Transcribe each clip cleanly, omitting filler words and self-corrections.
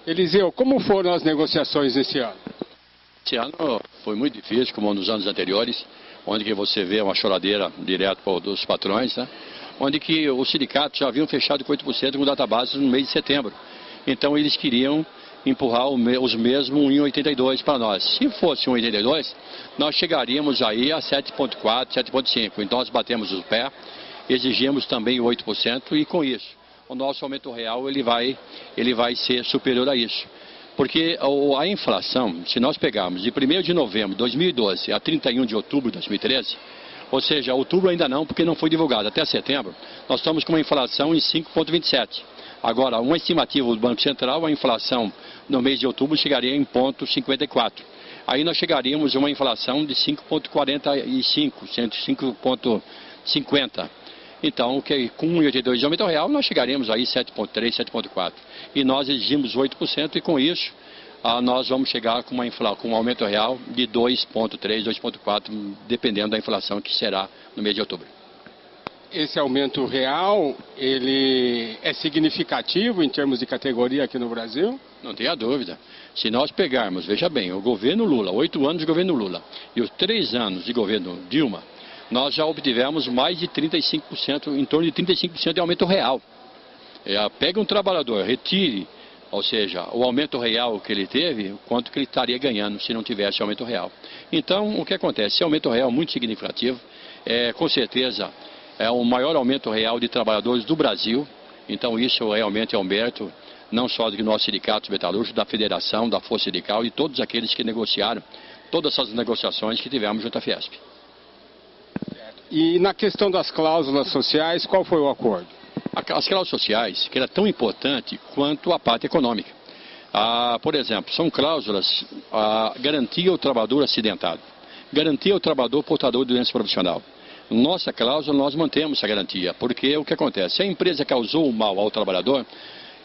Eliseu, como foram as negociações esse ano? Esse ano foi muito difícil, como nos anos anteriores, onde que você vê uma choradeira direto dos patrões, né? Onde que os sindicatos já haviam fechado com 8% com database no mês de setembro. Então eles queriam empurrar os mesmos 1,82 para nós. Se fosse 1,82, nós chegaríamos aí a 7,4, 7,5. Então nós batemos o pé, exigimos também 8% e com isso o nosso aumento real ele vai ser superior a isso. Porque a inflação, se nós pegarmos de 1º de novembro de 2012 a 31 de outubro de 2013, ou seja, outubro ainda não, porque não foi divulgado, até setembro, nós estamos com uma inflação em 5,27. Agora, uma estimativa do Banco Central, a inflação no mês de outubro chegaria em 0,54. Aí nós chegaríamos a uma inflação de 5,45, 5,50. Então, com 1,82 de aumento real, nós chegaríamos aí 7,3, 7,4. E nós exigimos 8% e com isso nós vamos chegar com um aumento real de 2,3, 2,4, dependendo da inflação que será no mês de outubro. Esse aumento real, ele é significativo em termos de categoria aqui no Brasil? Não tenha dúvida. Se nós pegarmos, veja bem, o governo Lula, 8 anos de governo Lula e os 3 anos de governo Dilma, nós já obtivemos mais de 35%, em torno de 35% de aumento real. Pega um trabalhador, retire, ou seja, o aumento real que ele teve, quanto que ele estaria ganhando se não tivesse aumento real. Então, o que acontece? Esse aumento real é muito significativo, com certeza é o maior aumento real de trabalhadores do Brasil. Então, isso realmente é um mérito, não só do nosso sindicato metalúrgico, da federação, da Força Sindical e todos aqueles que negociaram, todas essas negociações que tivemos junto à Fiesp. E na questão das cláusulas sociais, qual foi o acordo? As cláusulas sociais, que era tão importante quanto a parte econômica. Por exemplo, são cláusulas, garantia ao trabalhador acidentado, garantia ao trabalhador portador de doença profissional. Nossa cláusula, nós mantemos essa garantia, porque o que acontece? Se a empresa causou o mal ao trabalhador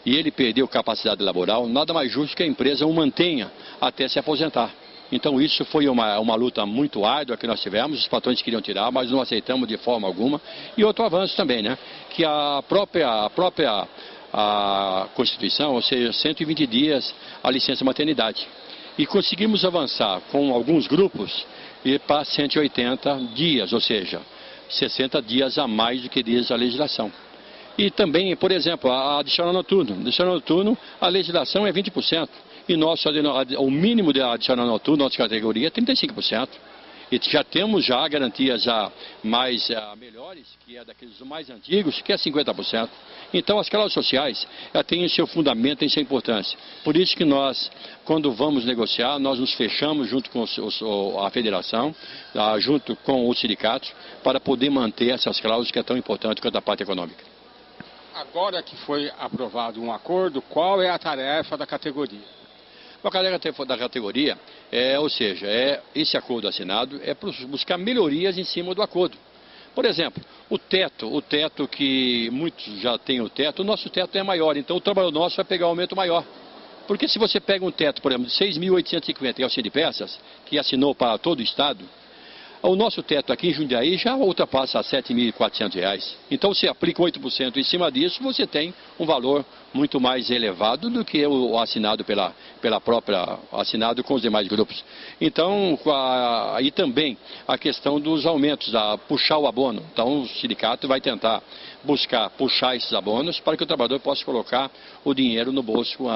e ele perdeu capacidade laboral, nada mais justo que a empresa o mantenha até se aposentar. Então isso foi uma luta muito árdua que nós tivemos, os patrões queriam tirar, mas não aceitamos de forma alguma. E outro avanço também, né? Que a própria Constituição, ou seja, 120 dias a licença maternidade. E conseguimos avançar com alguns grupos e para 180 dias, ou seja, 60 dias a mais do que diz a legislação. E também, por exemplo, a adicional noturno. Adicional noturno, a legislação é 20%. E o mínimo de adicional noturno, nossa categoria, é 35%. E já temos garantias melhores, que é daqueles mais antigos, que é 50%. Então as cláusulas sociais têm o seu fundamento, têm sua importância. Por isso que nós, quando vamos negociar, nós nos fechamos junto com a federação, junto com os sindicatos, para poder manter essas cláusulas que é tão importante quanto a parte econômica. Agora que foi aprovado um acordo, qual é a tarefa da categoria? A tarefa da categoria, esse acordo assinado é para buscar melhorias em cima do acordo. Por exemplo, o teto que muitos já têm o nosso teto é maior, então o trabalhador nosso vai pegar um aumento maior. Porque se você pega um teto, por exemplo, de 6.850 em auxílio de peças, que assinou para todo o Estado, o nosso teto aqui em Jundiaí já ultrapassa R$ 7.400. Então, se aplica 8% em cima disso, você tem um valor muito mais elevado do que o assinado assinado com os demais grupos. Então, aí também a questão dos aumentos, puxar o abono. Então, o sindicato vai tentar puxar esses abonos para que o trabalhador possa colocar o dinheiro no bolso,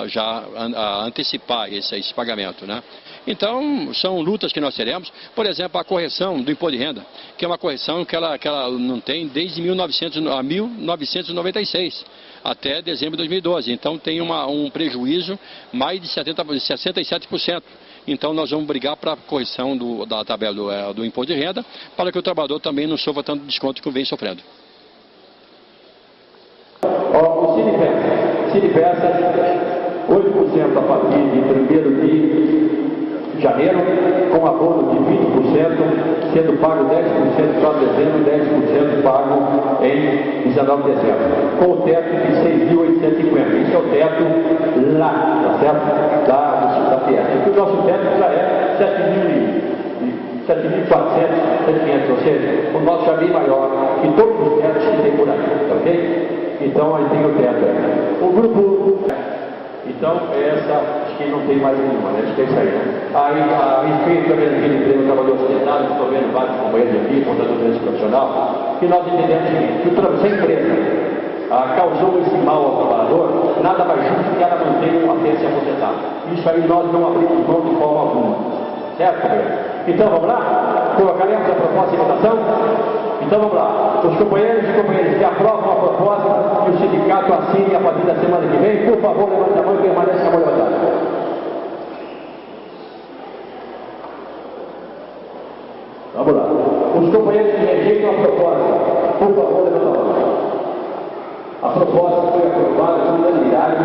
antecipar esse pagamento, né? Então, são lutas que nós teremos. Por exemplo, a correção do imposto de renda, que é uma correção que ela não tem desde 1996 até dezembro de 2012. Então, tem um prejuízo mais de 67%. Então, nós vamos brigar para a correção da tabela do imposto de renda, para que o trabalhador também não sofra tanto desconto que vem sofrendo. O Cinepeças, 8% a partir de 1º de janeiro, com abono de 20%, sendo pago 10% para dezembro, 10% pago em 19 de dezembro, com o teto de 6.850. Esse é o teto lá, tá certo? Da Fiesp. O nosso teto já é 7.400, 7.500, ou seja, o nosso já é bem maior que todos os tetos que tem por aí, ok? Então aí tem o teto. O grupo Então, essa, acho que não tem mais nenhuma, né? Acho que é isso aí, né? Aí, a respeito também daquele emprego do trabalhador acidentado, estou vendo vários companheiros aqui, contando o preço profissional, que nós entendemos o seguinte, que se a empresa causou esse mal ao trabalhador, nada mais justo que ela mantenha um até se aposentar. Isso aí nós não abrimos mão de forma alguma. Certo, companheiro? Então, vamos lá? Colocaremos a proposta em votação? Então, vamos lá. Os companheiros e companheiras que aprovam a proposta que o sindicato assine a partir da semana que vem, por favor, levante a mão e permaneça com a mão levantada. Vamos lá. Os companheiros que rejeitam a proposta, por favor, levante a mão. A proposta foi aprovada por unanimidade,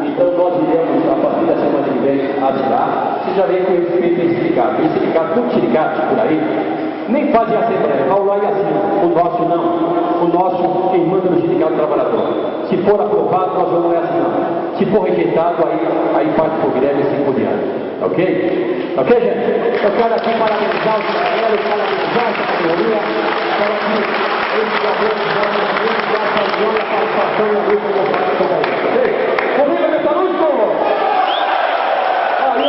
então nós iremos, a partir da semana que vem, assinar. Você já vê com respeito a esse sindicato. Esse sindicato, muitos sindicatos por aí, nem fazem assembleia, vão lá e assinam. O nosso não. O noso, quem manda no sindicato trabalhador. Se for aprovado, nós vamos lá assinar. Se for rejeitado, aí parte por greve e assim por diante. Ok? Ok, gente? Eu quero aqui parabenizar os companheiros, parabenizar essa categoria, para que esse